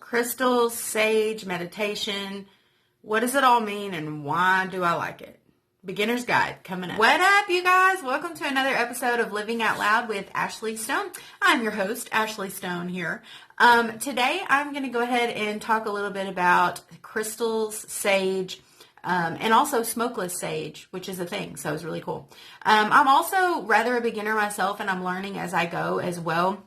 Crystals, sage, meditation. What does it all mean and why do I like it? Beginner's guide coming up. What up, you guys? Welcome to another episode of Living Out Loud with Ashley Stone. I'm your host, Ashley Stone here. Today, I'm going to go ahead and talk a little bit about crystals, sage, and also smokeless sage, which is a thing, so it's really cool. I'm also rather a beginner myself, and I'm learning as I go as well.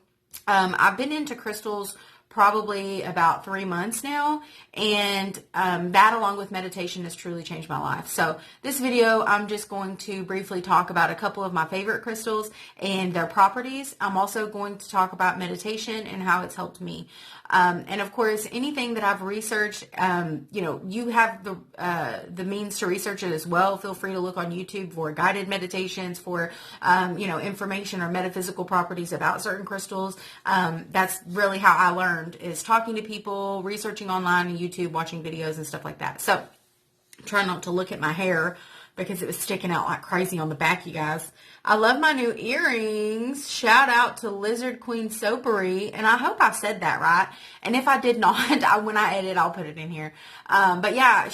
I've been into crystals probably about 3 months now, and that along with meditation has truly changed my life. So this video, I'm just going to briefly talk about a couple of my favorite crystals and their properties. I'm also going to talk about meditation and how it's helped me. And of course, anything that I've researched, you have the means to research it as well. Feel free to look on YouTube for guided meditations, for, information or metaphysical properties about certain crystals. That's really how I learned, is talking to people, researching online and YouTube, watching videos and stuff like that. So I'm trying not to look at my hair because it was sticking out like crazy on the back, you guys. I love my new earrings. Shout out to LizardQueenSoapery, and I hope I said that right. And if I did not, when I edit, I'll put it in here. But yeah,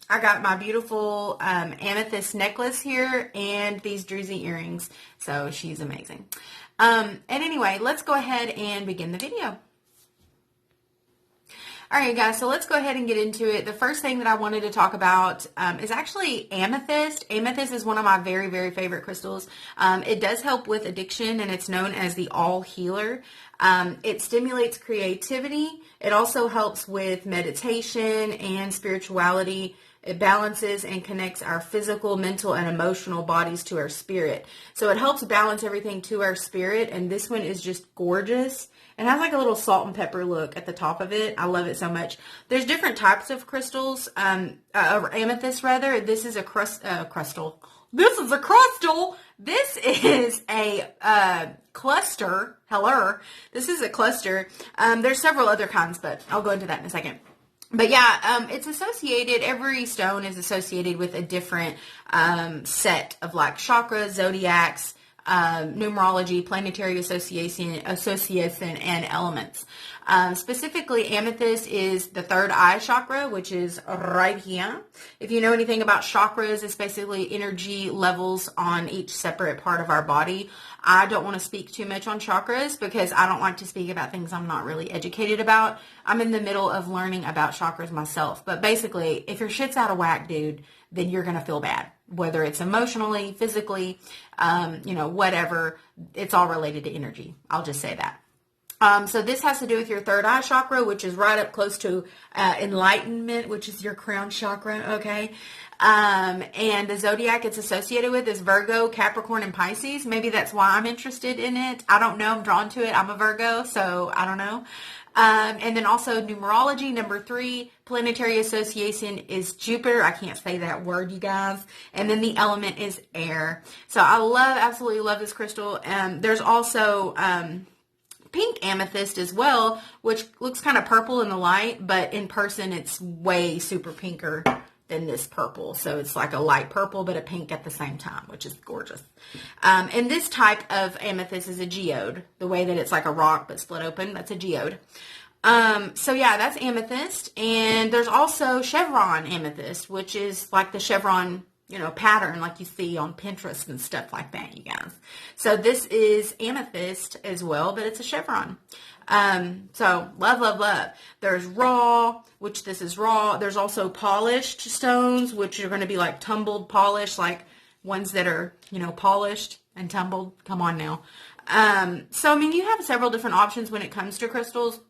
I got my beautiful amethyst necklace here and these druzy earrings. So she's amazing. And anyway, let's go ahead and begin the video. All right, guys, so let's go ahead and get into it. The first thing that I wanted to talk about is actually amethyst. Amethyst is one of my very, very favorite crystals. It does help with addiction, and it's known as the all healer. It stimulates creativity. It also helps with meditation and spirituality. It balances and connects our physical, mental, and emotional bodies to our spirit. So it helps balance everything to our spirit, and this one is just gorgeous. It has like a little salt and pepper look at the top of it. I love it so much. There's different types of crystals, or amethyst rather. This is a crystal. This is a crystal. This is a cluster. Hello. This is a cluster. There's several other kinds, but I'll go into that in a second. But yeah, it's associated, every stone is associated with a different set of like chakras, zodiacs, numerology, planetary association, and elements. Specifically, amethyst is the third eye chakra, which is right here. If you know anything about chakras, it's basically energy levels on each separate part of our body. I don't want to speak too much on chakras because I don't like to speak about things I'm not really educated about. I'm in the middle of learning about chakras myself. But basically, if your shit's out of whack, dude, then you're going to feel bad. Whether it's emotionally, physically, whatever, it's all related to energy. I'll just say that. So this has to do with your third eye chakra, which is right up close to enlightenment, which is your crown chakra, okay? And the zodiac it's associated with is Virgo, Capricorn, and Pisces. Maybe that's why I'm interested in it. I don't know. I'm drawn to it. I'm a Virgo, so I don't know. And then also numerology, number 3, planetary association is Jupiter. I can't say that word, you guys. And then the element is air. So I absolutely love this crystal. There's also pink amethyst as well, which looks kind of purple in the light, but in person it's way super pinker than this purple. So it's like a light purple, but a pink at the same time, which is gorgeous. And this type of amethyst is a geode. The way that it's like a rock, but split open, that's a geode. So yeah, that's amethyst. And there's also chevron amethyst, which is like the chevron, pattern like you see on Pinterest and stuff like that, you guys. So this is amethyst as well, but it's a chevron. So love, love, love. There's raw, which this is raw. There's also polished stones, which are going to be like tumbled, polished, like ones that are, polished and tumbled. Come on now. So, you have several different options when it comes to crystals.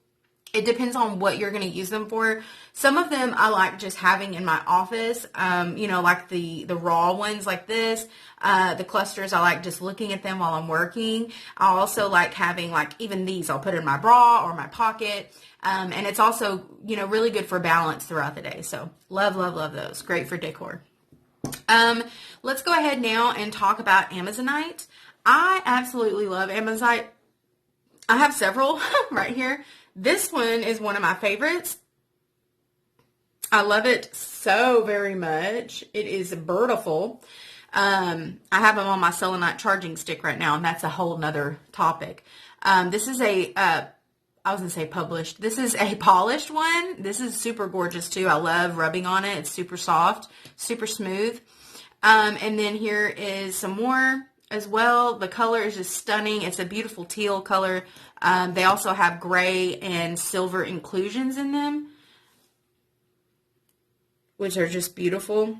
It depends on what you're going to use them for. Some of them I like just having in my office, like the raw ones like this. The clusters, I like just looking at them while I'm working. I also like having even these I'll put in my bra or my pocket. And it's also, really good for balance throughout the day. So love, love, love those. Great for decor. Let's go ahead now and talk about Ammonite. I absolutely love Ammonite. I have several right here. This one is one of my favorites. I love it so very much. It is beautiful. I have them on my selenite charging stick right now, and that's a whole nother topic. This is a I was going to say published. This is a polished one. This is super gorgeous too. I love rubbing on it. It's super soft, super smooth. And then here is some more as well. The color is just stunning. It's a beautiful teal color. They also have gray and silver inclusions in them, which are just beautiful.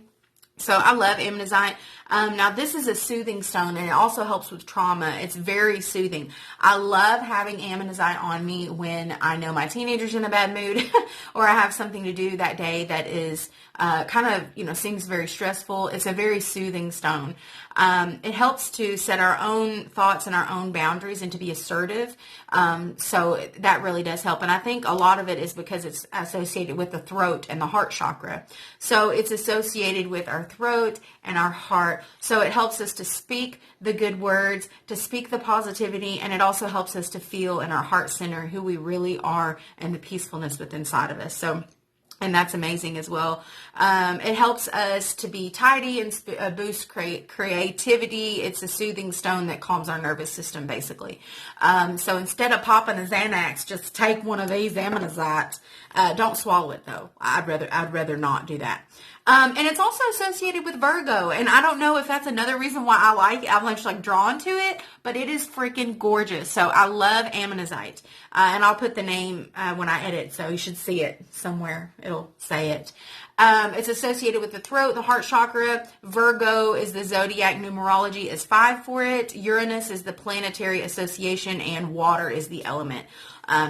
So I love Ammonite. Now this is a soothing stone, and it also helps with trauma. It's very soothing. I love having Ammonite on me when I know my teenager's in a bad mood or I have something to do that day that is kind of, seems very stressful. It's a very soothing stone. It helps to set our own thoughts and our own boundaries and to be assertive. So that really does help. And I think a lot of it is because it's associated with the throat and the heart chakra. So it's associated with our throat and our heart. So it helps us to speak the good words, to speak the positivity, and it also helps us to feel in our heart center who we really are and the peacefulness within inside of us. And that's amazing as well. It helps us to be tidy and boost creativity. It's a soothing stone that calms our nervous system, basically. So instead of popping a Xanax, just take one of these Ammonite. Don't swallow it though. I'd rather not do that. And it's also associated with Virgo. And I don't know if that's another reason why I like it. I'm just drawn to it, but it is freaking gorgeous. So I love Ammonite. And I'll put the name when I edit, so you should see it somewhere. It'll say it. It's associated with the throat, the heart chakra. Virgo is the zodiac numerology is 5 for it. Uranus is the planetary association, and water is the element.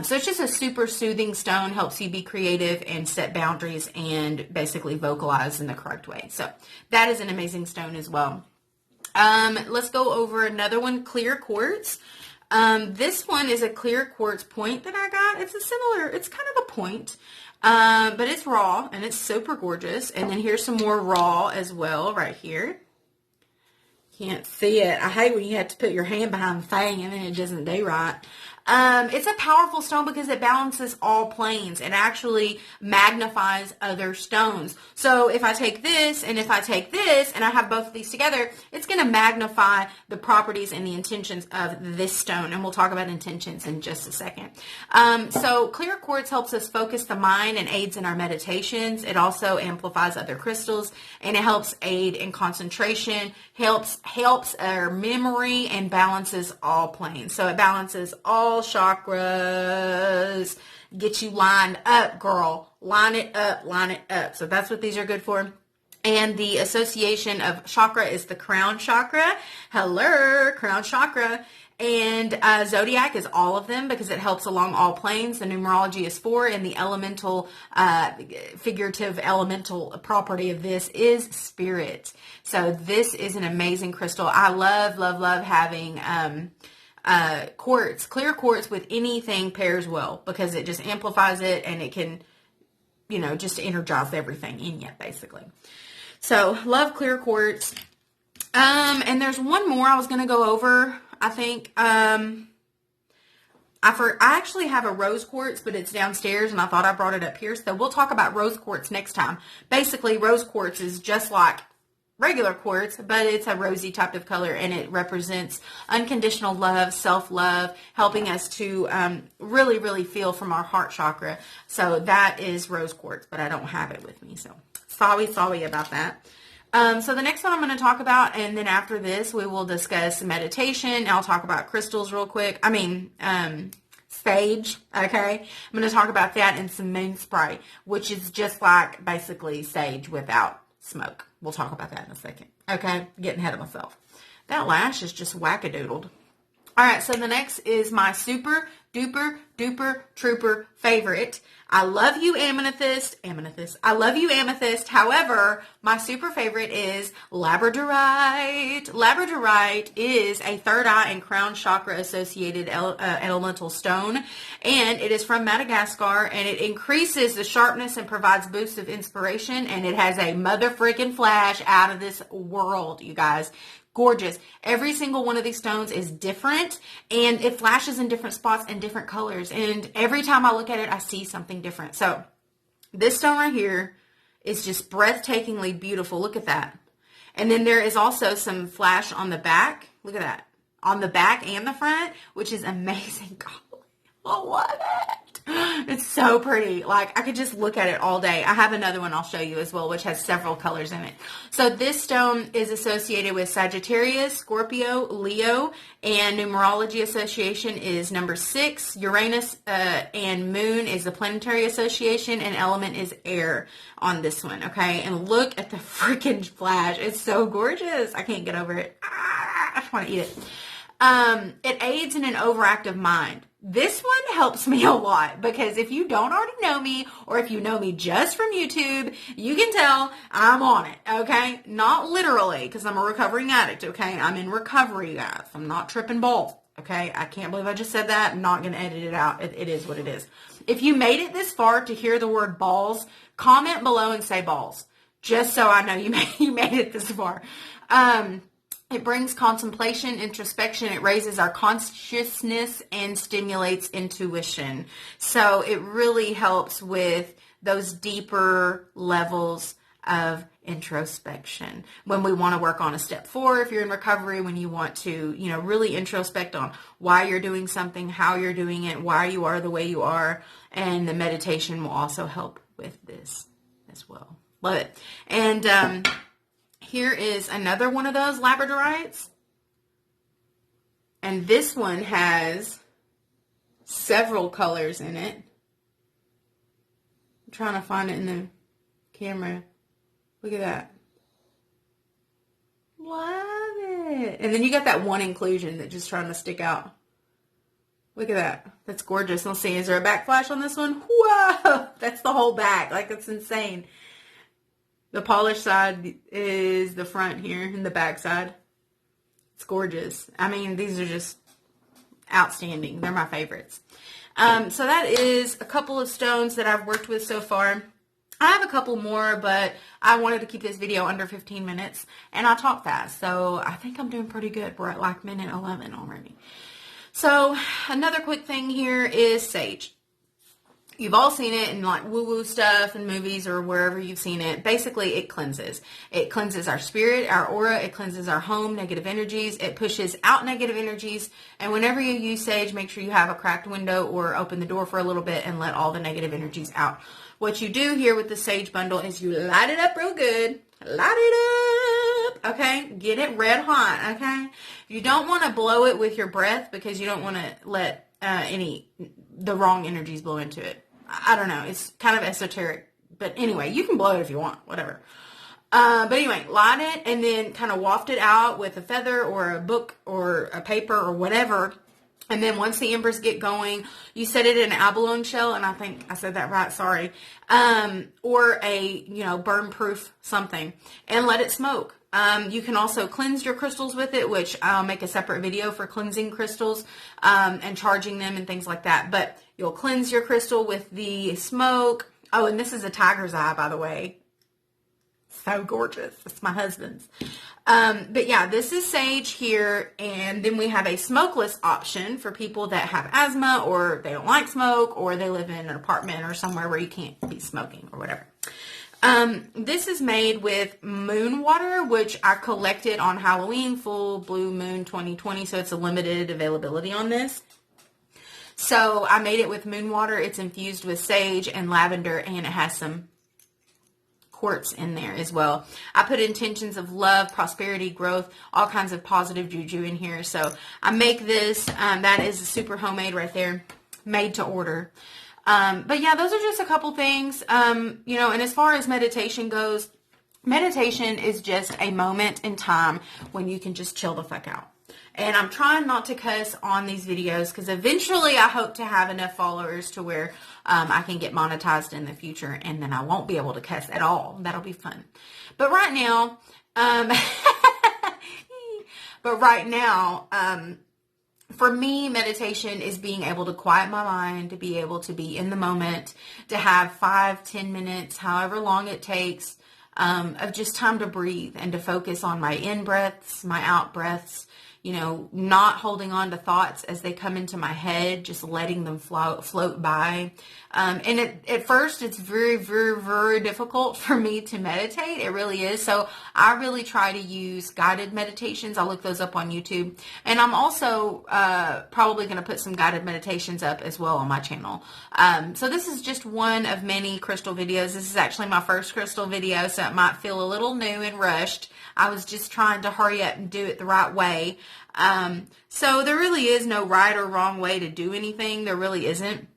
So it's just a super soothing stone, helps you be creative and set boundaries and basically vocalize in the correct way. So that is an amazing stone as well. Let's go over another one, clear quartz. This one is a clear quartz point that I got. It's kind of a point, but it's raw and it's super gorgeous. And then here's some more raw as well right here. Can't see it. I hate when you have to put your hand behind the thing and then it doesn't do right. It's a powerful stone because it balances all planes and actually magnifies other stones. So if I take this and if I take this and I have both of these together, it's going to magnify the properties and the intentions of this stone. And we'll talk about intentions in just a second. So clear quartz helps us focus the mind and aids in our meditations. It also amplifies other crystals, and it helps aid in concentration, helps our memory, and balances all planes. So it balances all chakras. Get you lined up, girl. Line it up. So that's what these are good for. And the association of chakra is the crown chakra. Hello, crown chakra. And zodiac is all of them because it helps along all planes. The numerology is 4, and the elemental, figurative elemental property of this is spirit. So this is an amazing crystal. I love having quartz. Clear quartz with anything pairs well because it just amplifies it and it can, just energize everything in you, basically. So love clear quartz. And there's one more I was going to go over. I think, I actually have a rose quartz, but it's downstairs and I thought I brought it up here. So we'll talk about rose quartz next time. Basically, rose quartz is just like regular quartz, but it's a rosy type of color, and it represents unconditional love, self-love, helping us to really feel from our heart chakra. So that is rose quartz, but I don't have it with me. So sorry about that. So the next one I'm going to talk about, and then after this, we will discuss meditation. I'll talk about crystals real quick. Sage. Okay. I'm going to talk about that and some moon spray, which is just like basically sage without smoke. We'll talk about that in a second. Okay. Getting ahead of myself. That lash is just wackadoodled. All right. So the next is my super duper duper trooper favorite. I love you, Amethyst. I love you, Amethyst. However, my super favorite is Labradorite. Labradorite is a third eye and crown chakra associated elemental stone, and it is from Madagascar, and it increases the sharpness and provides boosts of inspiration, and it has a mother freaking flash out of this world, you guys. Gorgeous. Every single one of these stones is different, and it flashes in different spots and different colors. And every time I look at it, I see something different. So this stone right here is just breathtakingly beautiful. Look at that. And then there is also some flash on the back. Look at that. On the back and the front, which is amazing. love it. It's so pretty. Like, I could just look at it all day. I have another one I'll show you as well, which has several colors in it. So this stone is associated with Sagittarius, Scorpio, Leo, and numerology association is number 6. Uranus and Moon is the planetary association, and element is air on this one, okay? And look at the freaking flash. It's so gorgeous. I can't get over it. I just want to eat it. It aids in an overactive mind. This one helps me a lot because if you don't already know me, or if you know me just from YouTube, you can tell I'm on it, okay? Not literally, because I'm a recovering addict, okay? I'm in recovery, guys. I'm not tripping balls, okay? I can't believe I just said that. I'm not going to edit it out. It is what it is. If you made it this far to hear the word balls, comment below and say balls, just so I know you made it this far. It brings contemplation, introspection. It raises our consciousness and stimulates intuition. So it really helps with those deeper levels of introspection. When we want to work on a step 4, if you're in recovery, when you want to, really introspect on why you're doing something, how you're doing it, why you are the way you are. And the meditation will also help with this as well. Love it. And, here is another one of those Labradorites. And this one has several colors in it. I'm trying to find it in the camera. Look at that. Love it. And then you got that one inclusion that's just trying to stick out. Look at that. That's gorgeous. Let's see. Is there a backflash on this one? Whoa! That's the whole back. Like, it's insane. The polished side is the front here and the back side. It's gorgeous. I mean, these are just outstanding. They're my favorites. So that is a couple of stones that I've worked with so far. I have a couple more, but I wanted to keep this video under 15 minutes, and I talk fast. So I think I'm doing pretty good. We're at like minute 11 already. So another quick thing here is sage. You've all seen it in like woo-woo stuff and movies or wherever you've seen it. Basically, it cleanses. It cleanses our spirit, our aura. It cleanses our home, negative energies. It pushes out negative energies. And whenever you use sage, make sure you have a cracked window or open the door for a little bit and let all the negative energies out. What you do here with the sage bundle is you light it up real good. Light it up, okay? Get it red hot, okay? You don't want to blow it with your breath because you don't want to let the wrong energies blow into it. I don't know. It's kind of esoteric. But anyway, you can blow it if you want. Whatever. But anyway, light it and then kind of waft it out with a feather or a book or a paper or whatever. And then once the embers get going, you set it in an abalone shell. And I think I said that right. Sorry. Or a, burn-proof something. And let it smoke. You can also cleanse your crystals with it, which I'll make a separate video for cleansing crystals and charging them and things like that. But you'll cleanse your crystal with the smoke. Oh, and this is a tiger's eye, by the way. So gorgeous. It's my husband's. But yeah, this is sage here. And then we have a smokeless option for people that have asthma or they don't like smoke or they live in an apartment or somewhere where you can't be smoking or whatever. This is made with moon water, which I collected on Halloween, full blue moon 2020. So it's a limited availability on this. So I made it with moon water. It's infused with sage and lavender, and it has some quartz in there as well. I put intentions of love, prosperity, growth, all kinds of positive juju in here. So I make this. That is super homemade right there, made to order. But yeah, those are just a couple things, and as far as meditation goes, meditation is just a moment in time when you can just chill the fuck out. And I'm trying not to cuss on these videos because eventually I hope to have enough followers to where I can get monetized in the future, and then I won't be able to cuss at all. That'll be fun. But right now, for me, meditation is being able to quiet my mind, to be able to be in the moment, to have 5-10 minutes, however long it takes, of just time to breathe and to focus on my in breaths, my out breaths, not holding on to thoughts as they come into my head, just letting them float by. And at first, it's very, very, very difficult for me to meditate. It really is. So I really try to use guided meditations. I'll look those up on YouTube. And I'm also probably going to put some guided meditations up as well on my channel. So this is just one of many crystal videos. This is actually my first crystal video, so it might feel a little new and rushed. I was just trying to hurry up and do it the right way. So there really is no right or wrong way to do anything. There really isn't.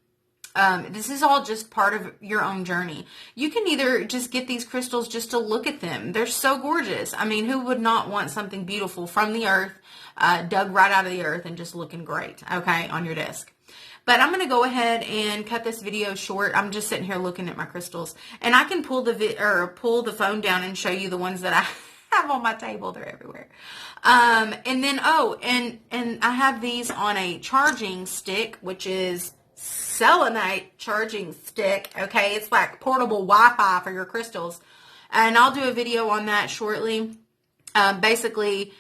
This is all just part of your own journey. You can either just get these crystals just to look at them. They're so gorgeous. I mean, who would not want something beautiful from the earth, dug right out of the earth and just looking great, okay, on your desk? But I'm going to go ahead and cut this video short. I'm just sitting here looking at my crystals, and I can pull the phone down and show you the ones that I have on my table. They're everywhere. And then, and I have these on a charging stick, which is selenite charging stick. Okay. It's like portable Wi-Fi for your crystals. And I'll do a video on that shortly. Basically,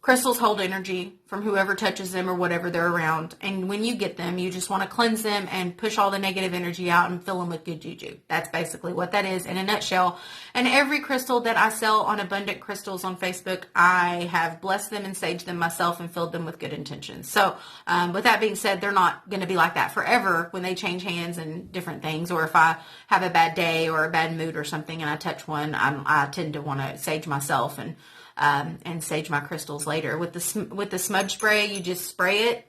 crystals hold energy from whoever touches them or whatever they're around. And when you get them, you just want to cleanse them and push all the negative energy out and fill them with good juju. That's basically what that is in a nutshell. And every crystal that I sell on Abundant Crystals on Facebook, I have blessed them and saged them myself and filled them with good intentions. So with that being said, they're not going to be like that forever when they change hands and different things. Or if I have a bad day or a bad mood or something and I touch one, I tend to want to sage myself and sage my crystals later. With the smudge spray, you just spray it,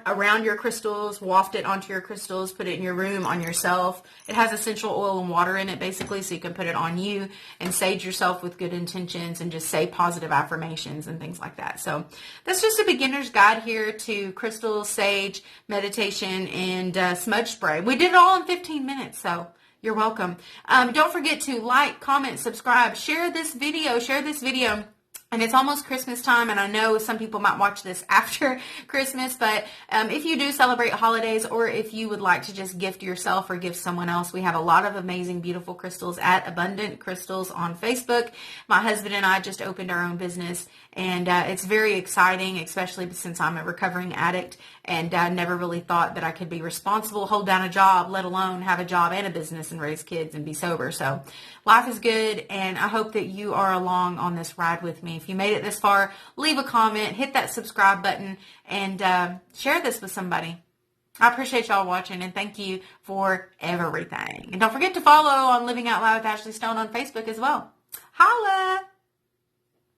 around your crystals, waft it onto your crystals, put it in your room, on yourself. It has essential oil and water in it, basically, so you can put it on you and sage yourself with good intentions and just say positive affirmations and things like that. So that's just a beginner's guide here to crystals, sage, meditation, and smudge spray. We did it all in 15 minutes, so you're welcome. Don't forget to like, comment, subscribe, share this video. And it's almost Christmas time, and I know some people might watch this after Christmas, but if you do celebrate holidays, or if you would like to just gift yourself or give someone else, we have a lot of amazing, beautiful crystals at Abundant Crystals on Facebook. My husband and I just opened our own business, and it's very exciting, especially since I'm a recovering addict, and I never really thought that I could be responsible, hold down a job, let alone have a job and a business and raise kids and be sober. So life is good, and I hope that you are along on this ride with me. If you made it this far, leave a comment, hit that subscribe button, and share this with somebody. I appreciate y'all watching, and thank you for everything. And don't forget to follow on Living Out Loud with Ashley Stone on Facebook as well. Holla!